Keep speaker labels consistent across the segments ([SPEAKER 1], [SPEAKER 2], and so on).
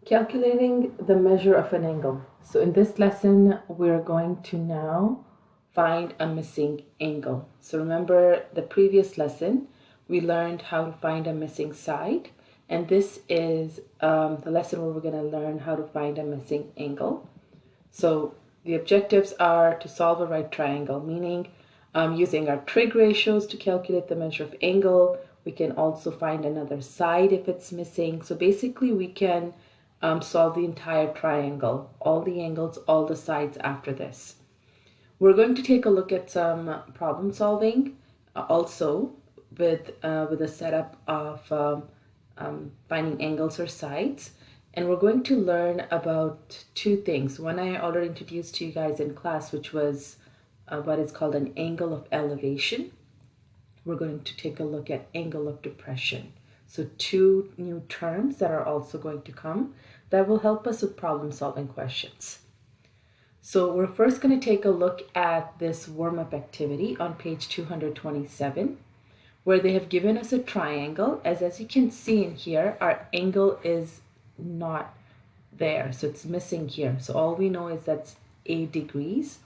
[SPEAKER 1] Calculating the measure of an angle. So in this lesson, we're going to now find a missing angle. So remember the previous lesson, we learned how to find a missing side. And this is the lesson where we're going to learn how to find a missing angle. So the objectives are to solve a right triangle, meaning using our trig ratios to calculate the measure of angle. We can also find another side if it's missing. So basically we can solve the entire triangle, all the angles, all the sides after this. We're going to take a look at some problem solving also with a setup of finding angles or sides. And we're going to learn about two things. One I already introduced to you guys in class, which was what is called an angle of elevation. We're going to take a look at angle of depression. So two new terms that are also going to come that will help us with problem solving questions. So we're first going to take a look at this warm-up activity on page 227, where they have given us a triangle. As you can see in here, our angle is not there, so it's missing here. So all we know is that's 8 degrees.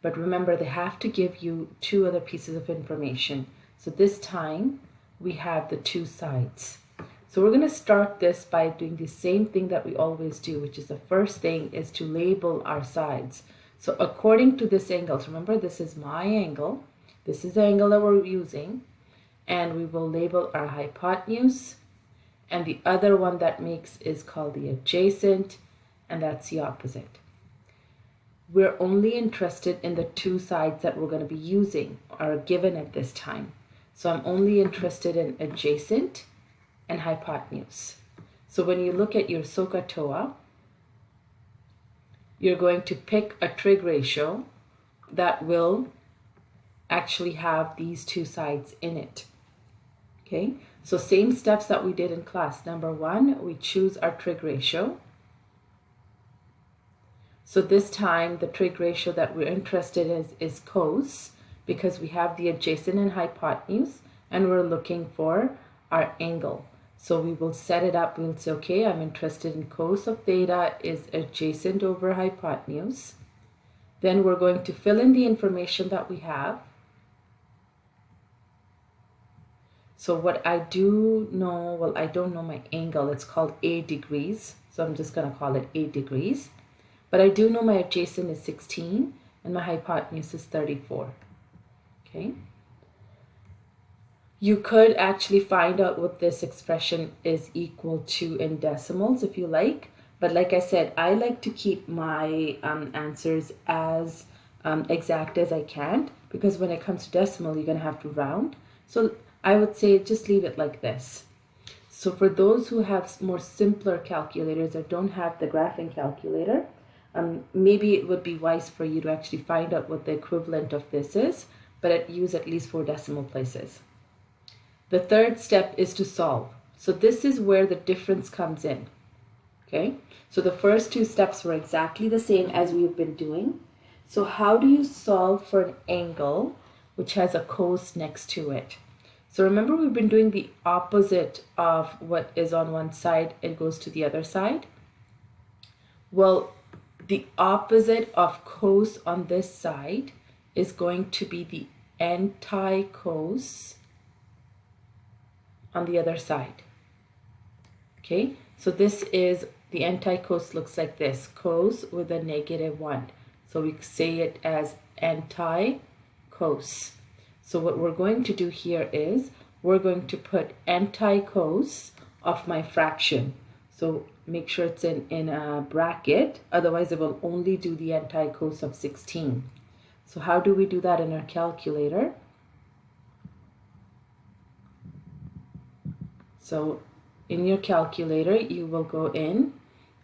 [SPEAKER 1] But remember, they have to give you two other pieces of information. So this time we have the two sides. So we're going to start this by doing the same thing that we always do, which is the first thing is to label our sides. So according to this angle, so remember this is my angle, this is the angle that we're using, and we will label our hypotenuse, and the other one that makes is called the adjacent, and that's the opposite. We're only interested in the two sides that we're going to be using or given at this time. So I'm only interested in adjacent and hypotenuse. So when you look at your SOHCAHTOA, you're going to pick a trig ratio that will actually have these two sides in it. Okay, so same steps that we did in class. Number one, we choose our trig ratio. So this time the trig ratio that we're interested in is cos, because we have the adjacent and hypotenuse, and we're looking for our angle. So we will set it up, we'll say, okay, I'm interested in cos of theta is adjacent over hypotenuse. Then we're going to fill in the information that we have. So what I do know, well, I don't know my angle, it's called 8 degrees. So I'm just gonna call it 8 degrees. But I do know my adjacent is 16 and my hypotenuse is 34, okay? You could actually find out what this expression is equal to in decimals if you like. But like I said, I like to keep my answers as exact as I can, because when it comes to decimal, you're going to have to round. So I would say just leave it like this. So for those who have more simpler calculators or don't have the graphing calculator, maybe it would be wise for you to actually find out what the equivalent of this is, but use at least 4 decimal places. The third step is to solve. So this is where the difference comes in. Okay, so the first two steps were exactly the same as we've been doing. So how do you solve for an angle which has a cos next to it? So remember, we've been doing the opposite of what is on one side, it goes to the other side. Well, the opposite of cos on this side is going to be the anti-cos on the other side. Okay, so this is the anti-cos, looks like this, cos with a -1. So we say it as anti-cos. So what we're going to do here is we're going to put anti-cos of my fraction. So make sure it's in a bracket, otherwise it will only do the anti-cos of 16. So how do we do that in our calculator? So in your calculator, you will go in,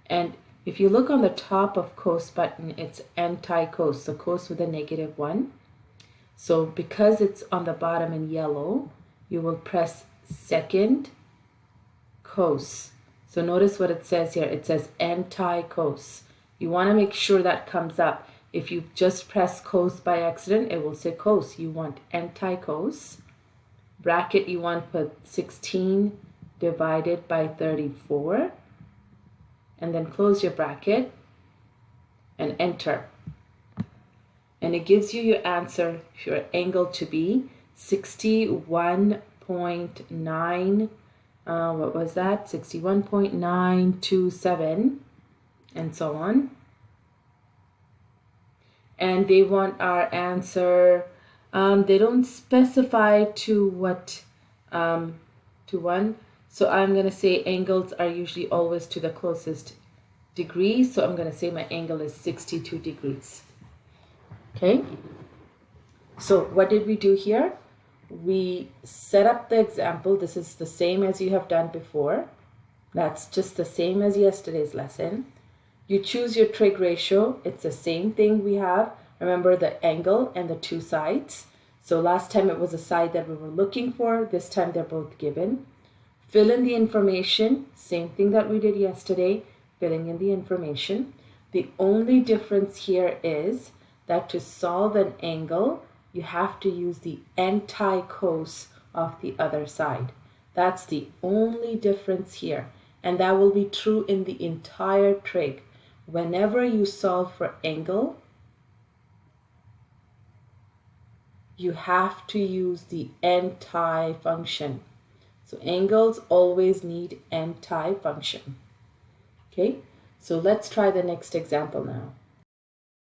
[SPEAKER 1] and if you look on the top of cos button, it's anti-cos, so cos with a -1. So because it's on the bottom in yellow, you will press second cos. So notice what it says here. It says anti-cos. You want to make sure that comes up. If you just press cos by accident, it will say cos. You want anti-cos. Bracket, you want to put 16 divided by 34. and then close your bracket and enter. And it gives you your answer, your angle to be 61.9, what was that? 61.927, and so on. And they want our answer. They don't specify to what, to one. So I'm going to say angles are usually always to the closest degree. So I'm going to say my angle is 62 degrees. Okay. So what did we do here? We set up the example. This is the same as you have done before. That's just the same as yesterday's lesson. You choose your trig ratio. It's the same thing we have. Remember the angle and the two sides. So last time it was a side that we were looking for. This time they're both given. Fill in the information. Same thing that we did yesterday, filling in the information. The only difference here is that to solve an angle, you have to use the anti-cos of the other side. That's the only difference here. And that will be true in the entire trig. Whenever you solve for angle, you have to use the anti-function. So angles always need anti-function. Okay, so let's try the next example now.